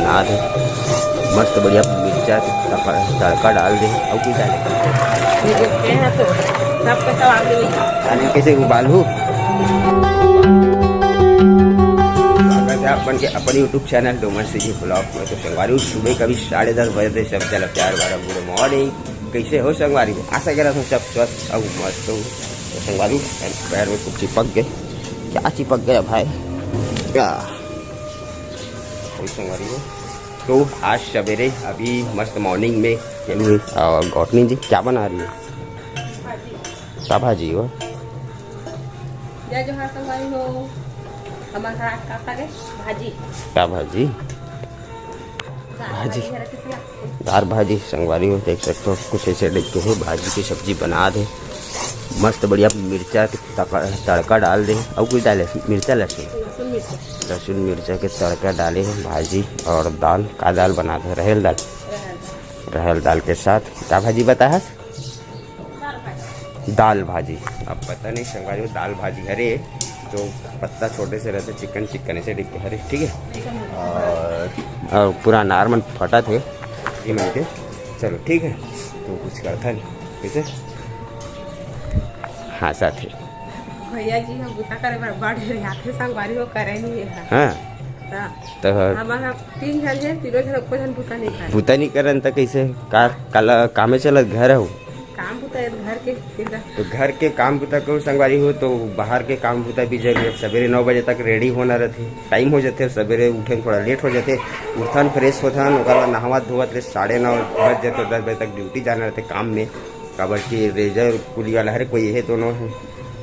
बना दे, मस्त बढ़िया मिर्चा तड़का डाल दे और कुछ डाले तो कैसे उबालू। अपन के अपन यूट्यूब चैनल डोमर से ब्लॉग में तो संगवारी सुबह कभी 10:30 बजे सब चला 4-12 गुड मॉर्निंग। कैसे हो संगवारी? आशा करा था सब स्वस्थ और मस्त हो। तो संगवारी पैर में कुछ चिपक गए, क्या चिपक गया भाई क्या संगवारी हो। तो आज सवेरे अभी मस्त मॉर्निंग में चलिए और गौतमी जी क्या बना रही है? क्या भाजी हो? भाजी क्या भाजी? भाजी दाल भाजी संगवारी हो। देख सकते हो कुछ ऐसे देख के है भाजी की सब्जी बना दे, मस्त बढ़िया मिर्चा तड़का डाल दे और कुछ डाले मिर्चा लहसुन मिर्चा के तड़का डाले हैं भाजी और दाल का दाल बना दे रहल दाल के साथ क्या भाजी बताया? दाल भाजी। अब पता नहीं संगवारी हो दाल भाजी हरे जो पत्ता छोटे से रहते चिकन ऐसे दिखते हरे ठीक है। और पूरा नार्मल फटा थे ये मिल के चलो ठीक है। तो कुछ करता नहीं कैसे हाँ साथ है भैया जी हम बुता करे बड़े हाथे संगवारी हो करे नहीं है। हाँ तो हमारा 3 जन है, तीनों जन कोई जन बुता नहीं करे। बुता नहीं करन त कैसे कल कामे चलत घर हो काम बुता है घर के तो घर के काम बुता को संगवारी हो तो बाहर के काम बुता भी जरूरी। सवेरे 9 बजे तक रेडी होना रहते, टाइम हो जाते, सवेरे उठे थोड़ा लेट हो जाते, उठन फ्रेश होथन ओकर नहावा धोवत 9:30 बज जाते, 10 बजे तक ड्यूटी जाना रहते काम में। काबर की रेजर पुली वाला हर कोई है दोनों है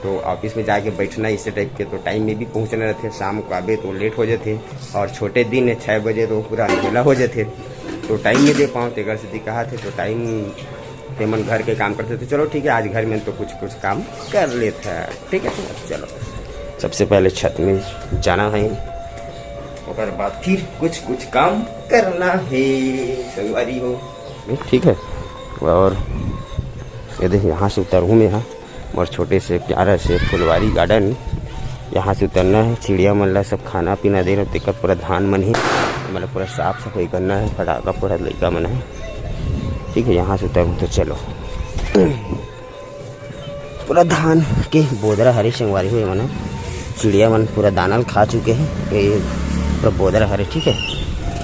तो ऑफिस में जाके बैठना इसी टाइप के तो टाइम में भी पहुंचना रहते। शाम को आबे तो लेट हो जाते और छोटे दिन है 6 बजे तो पूरा अंधेला हो जाते तो टाइम नहीं दे पाओ। तेगर से कहा थे तो टाइम तेमन घर के काम करते थे। चलो ठीक है आज घर में तो कुछ काम कर लेता है ठीक है। चलो सबसे पहले छत में जाना है और बाद फिर कुछ काम करना है संगवारी हो ठीक है। और ये देखिए यहाँ से उतरूँ मैं यहाँ और छोटे से प्यारा से फुलवारी गार्डन यहाँ से उतरना है। चिड़िया मन सब खाना पीना दे रहे तेकर पूरा धान मन है मतलब पूरा साफ सफाई करना है, फटाका पूरा लड़का मन है ठीक है। यहाँ से उतरूँ तो चलो पूरा धान के बोदरा हरे संगवारी हुए मन चिड़िया मन पूरा दाना खा चुके हैं ये पूरा बोदरा हरे ठीक है।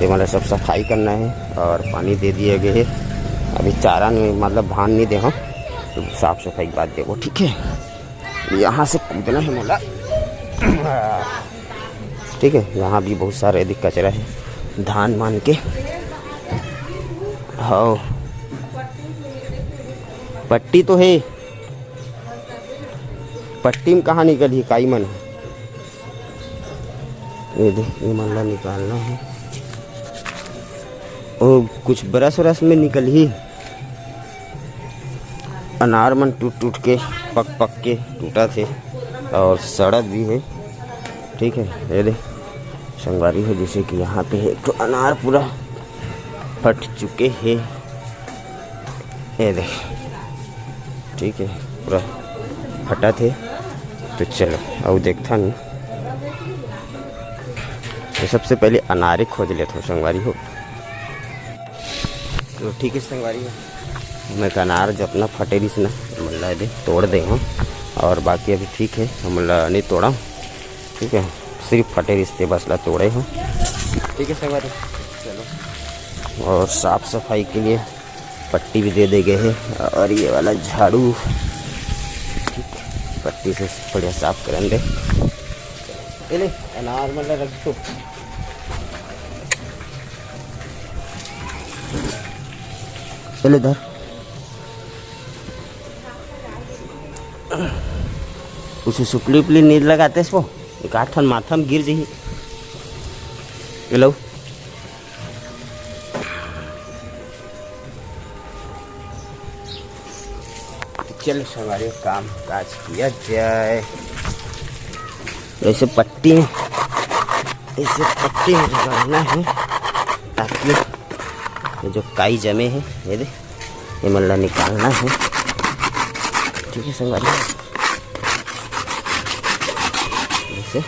ये मतलब सब सफाई करना है और पानी दे दिए गए है। अभी चारा नहीं मतलब धान नहीं दे हम तो साफ सफाई बात देखो ठीक है। यहाँ से कूदना है मोला ठीक है। यहाँ भी बहुत सारे यदि कचरा है धान मान के हाँ पट्टी तो है, पट्टी में कहाँ निकली काई मन ये मामला निकालना है और कुछ ब्रश व्रश में निकल ही अनार मन टूट के पक के टूटा थे और सड़क भी है ठीक है। ये दे संगवारी है जैसे कि यहाँ पे है तो अनार पूरा फट चुके हैं ये दे ठीक है पूरा फटा थे। तो चलो और देखता नहीं तो सबसे पहले अनारे खोज लेता हूँ संगवारी हो तो ठीक है संगवारी हो। मैं अनार जो अपना फटे रही ना मतलब दे तोड़ दे हम और बाकी अभी ठीक है हम नहीं तोड़ा ठीक है सिर्फ फटे रिश्ते बसला तोड़े हो ठीक है संगवारी। चलो और साफ सफाई के लिए पट्टी भी दे गए हैं और ये वाला झाड़ू ठीक पट्टी से बढ़िया साफ करेंगे। चले अनार मतलब रख दो चले इधर उसे सुपली उपली नींद लगाते इसको एक 8 माथा में गिर जाइए हेलो चलो हमारे काम काज किया जाए। ऐसे पट्टी में लगाना है ताकि ये जो काई जमे है ये दे ये मल्ला निकालना है ठीक है संगवारी। जैसे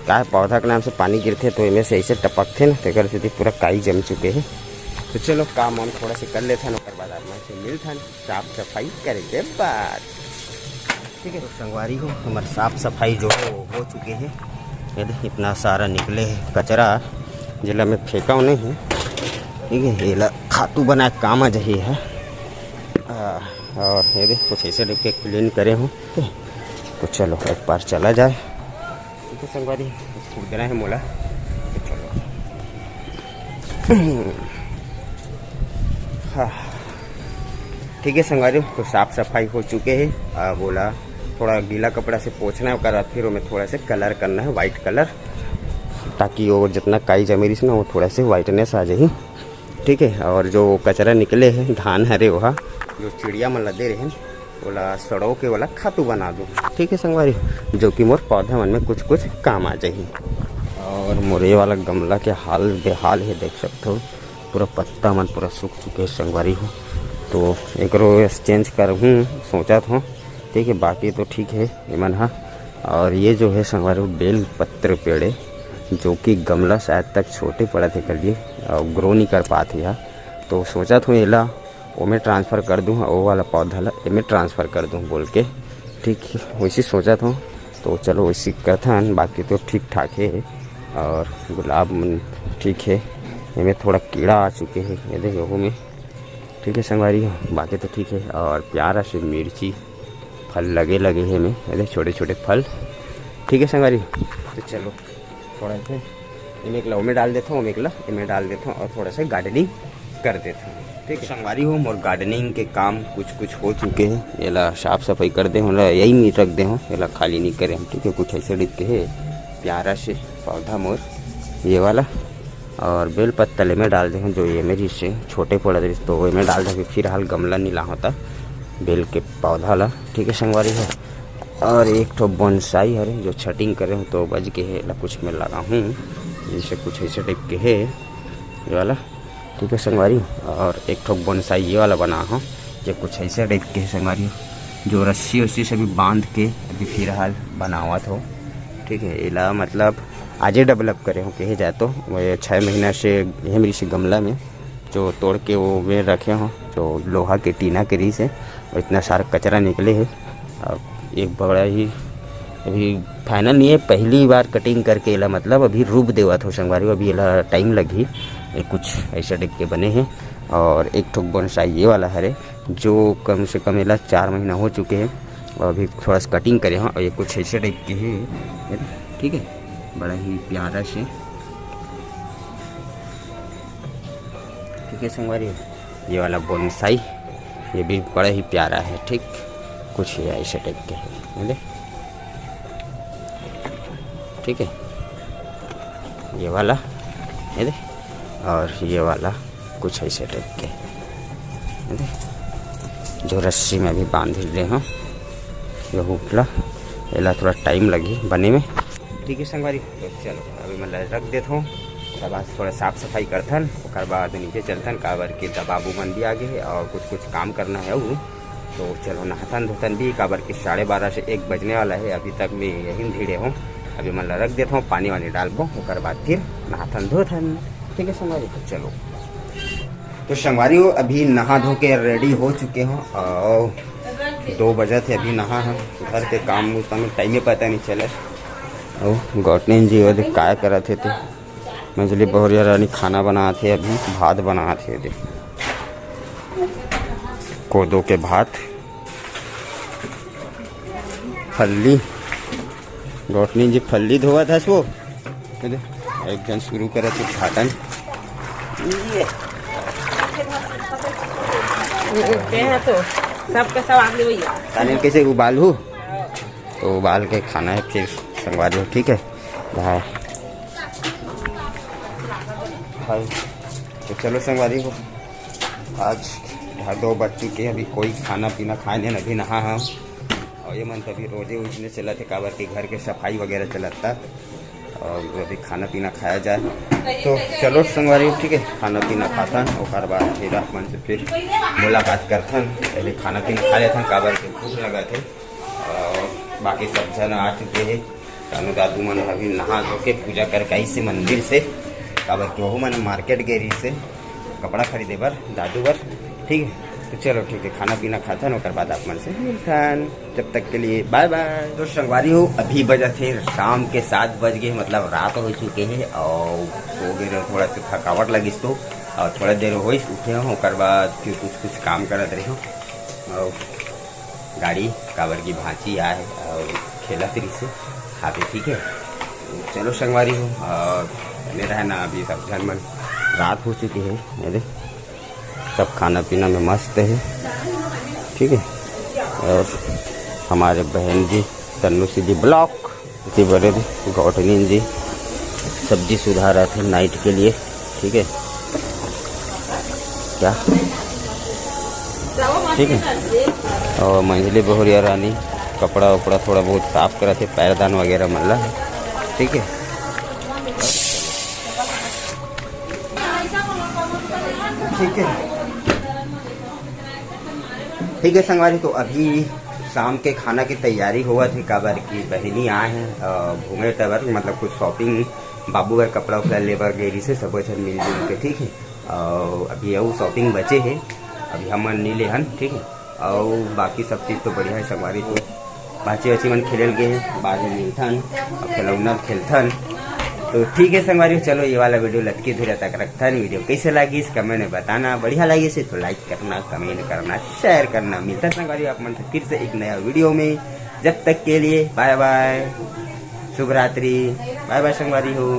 का पौधा के नाम से पानी गिरते तो इनमें से ऐसे टपकते ना तेकर से पूरा काई जम चुके हैं। तो चलो काम वाम थोड़ा सा कर लेते हैं, ओकर बाद आप से मिलते हैं साफ सफाई करे के बाद। ठीक है, तो संगवारी हो हमारे साफ सफाई जो हो चुके हैं। ये इतना सारा निकले है कचरा जिला में फेंका नहीं है। ठीक है, ये खातू बना काम आ जाही है। और ये देख कुछ ऐसे देख के क्लीन करे हूँ। तो चलो एक बार चला जाए। ठीक है संगवारी, कूदना है मोला, तो चलो। हाँ ठीक है संगवारी, तो साफ सफाई हो चुके हैं। बोला थोड़ा गीला कपड़ा से पोछना है, और फिर हमें थोड़ा सा कलर करना है, वाइट कलर, ताकि वो जितना काई जमेरी से ना वो थोड़ा से वाइटनेस आ जाए। ठीक है, और जो कचरा निकले हैं धान हरे वहाँ जो चिड़िया मन लदे रहे बोला सड़ों के वाला खातू बना दूँ। ठीक है संगवारी, जो कि मोर पौधा मन में कुछ कुछ काम आ जाए। और मोरे वाला गमला के हाल बेहाल है, देख सकते हो पूरा पत्ता मन पूरा सूख चुके हैं संगवारी हो। तो एक चेंज कर सोचा था। ठीक है, बाकी तो ठीक है इमन हा। और ये जो है संगवारी बेल पत्र पेड़े जो कि गमला शायद तक छोटे पड़े थे कर लिए और ग्रो नहीं कर पाते यार। तो सोचा था एला ओमें ट्रांसफ़र कर दूँ, वो वाला पौधा ला एमें ट्रांसफ़र कर दूँ बोल के। ठीक है, वैसे सोचा था। तो चलो वैसे करता, बाकी तो ठीक ठाक है। और गुलाब ठीक है, इनमें थोड़ा कीड़ा आ चुके हैं ये देखो में। ठीक है संगवारी, बाकी तो ठीक है। और प्यारा से मिर्ची फल लगे हैं में, ये छोटे छोटे फल। ठीक है संगवारी, तो चलो थोड़ा सा इमें एकला में डाल देता हूँ, एकला इमें डाल देता हूँ और थोड़ा सा गार्डनिंग कर देता हूँ। ठीक है संगवारी हो, और गार्डनिंग के काम कुछ हो चुके हैं। एला साफ सफाई कर दे हूँ, यही नहीं रख दे हूँ, एला खाली नहीं करे हम। ठीक है, कुछ ऐसे दिखते है प्यारा से पौधा मोर ये वाला। और बेल पत्तले में डाल दे हूँ, जो ये मेरी से छोटे पौधे रहे तो वो में डाल दे। फिर हाल गमला नहीं ला होता बेल के पौधा ला। ठीक है संगवारी है, और एक तो बोनसाई है जो छटिंग करे हूँ तो बज के है ला कुछ में लगा हूँ, जैसे कुछ ऐसे टाइप के है ये वाला। ठीक है संगवारी, और एक ठोक बोनसाई ये वाला बना हूँ जो कुछ ऐसे टाइप के है संगवारी, जो रस्सी उस्सी से भी बांध के अभी फिलहाल बनावत हो। ठीक है, इला मतलब आजे डेवलप करे हो कहे जाए तो 6 महीना से यह मेरी से गमला में जो तोड़ के वो में रखे हों, जो लोहा के टीना के री से और इतना सारा कचरा निकले है। और एक बड़ा ही अभी फाइनल नहीं है, पहली बार कटिंग करके इला मतलब अभी रूप देवा था संगवारी, अभी इला टाइम लगी। कुछ ऐसे टाइप के बने हैं। और एक ठोक बोनसाई ये वाला है जो कम से कम इला 4 महीना हो चुके हैं और अभी थोड़ा सा कटिंग करे हैं। और ये कुछ ऐसे टाइप के हैं। ठीक है, बड़ा ही प्यारा से। ठीक है संगवारी, ये वाला बोनसाई ये भी बड़ा ही प्यारा है। ठीक, कुछ ऐसे टाइप के है। ठीक है, ये वाला ये दे, और ये वाला कुछ ऐसे टाइप के है जो रस्सी में भी बांध ले हों। ये हुपला एला थोड़ा टाइम लगी बने में। ठीक है संगवारी, तो चलो अभी मैं रख देता हूँ, उसके बाद थोड़ा साफ सफाई करथन, उसके बाद नीचे चलथन काबर के दबाबू मन भी आगे है और कुछ काम करना है वो। तो चलो नहाथन धोतन भी, काबर के 12:30 से 1 बजने वाला है, अभी तक मैं यही धीरे हूँ। अभी मैं रख देता हूँ, पानी वानी डालबो, उसके बाद फिर नहाथन धोथन। ठीक है संगवारी, तो चलो। तो संगवारी हो अभी नहा धो के रेडी हो चुके हो और 2 बजे थे अभी नहा है। घर के काम में टाइम ही पता नहीं चले। और गौतनी जी वो काय करा थे मछली बहुरिया रानी खाना बना थे, अभी भात बना थे दे कोदो के भात फल्ली। गौतनी जी फल्ली धोआ था वो एक जन शुरू करे थे छाटन। तो सबके सब आगे वही ताने कैसे उबालू, तो उबाल के खाना है फिर संगवारी। ठीक है भाई, तो चलो संगवारी को आज 2 बज चुके, अभी कोई खाना पीना खाए नहीं, अभी नहा हम। और ये मन तभी रोजे उठने चला थे काबर के घर के सफाई वगैरह चलता और अभी खाना पीना खाया जाए। तो चलो संगवारी ठीक है, खाना पीना खाथन और बाद फिर मन से फिर मुलाकात करथन। पहले खाना पीना खा लेथन काबर के भूख लगा थे। और बाकी सब जन आ चुके हैं सानू दादू मन अभी नहा धो के पूजा करके आई से मंदिर से, काबर के वहू मन मार्केट गेरी से कपड़ा खरीदे बर दादू बर। ठीक है, तो चलो ठीक है, खाना पीना खाथन ओकर बाद आप मन से मिलथन। जब तक के लिए बाय बाय। तो संगवारी हो अभी बजा थे शाम के 7 बज गए, मतलब रात हो चुके हैं और सो गए, थोड़ा सा थकावट लगिस तो और थोड़ा देर हो उठे हो, ओकर बाद फिर कुछ काम करत रहे हो और गाड़ी काबर की भांची आए और खेलत रही से खाते। ठीक है, चलो संगवारी हो और मेरा है ना अभी सब जन मन रात हो चुकी है मेरे, सब खाना पीना में मस्त है। ठीक है, और हमारे बहन जी तन्नू सीधी ब्लॉक इसी बड़े गौठनीन जी सब्जी सुधार रहे थे नाइट के लिए। ठीक है, क्या ठीक है, और मंझली बहुरिया रानी कपड़ा वपड़ा थोड़ा बहुत साफ करा थे, पैरदान वगैरह मल्ला है। ठीक है, ठीक है, ठीक है संगवारी। तो अभी शाम के खाना की तैयारी हुआ थी, काबर की बहनी आए हैं घूमे तबर, मतलब कुछ शॉपिंग बाबू बर कपड़ा उपड़ा लेबर गेरी से सब जन मिलजुल के। ठीक है, और अभी वो शॉपिंग बचे है, अभी हम नहीं ले हन। ठीक है, और बाकी सब चीज़ तो बढ़िया है संगवारी। तो बाची वाची मन खेल गए हैं, बाद में मिलथन और खिलौना खेलथन। तो ठीक है संगवारी, चलो ये वाला वीडियो लटके धीरे तक रखथन। वीडियो कैसे लगी इस कमेंट में बताना, बढ़िया लगी से तो लाइक करना, कमेंट करना, शेयर करना। मिलता संगवारी आप मन से फिर से एक नया वीडियो में। जब तक के लिए बाय बाय, शुभ रात्रि, बाय बाय संगवारी हो।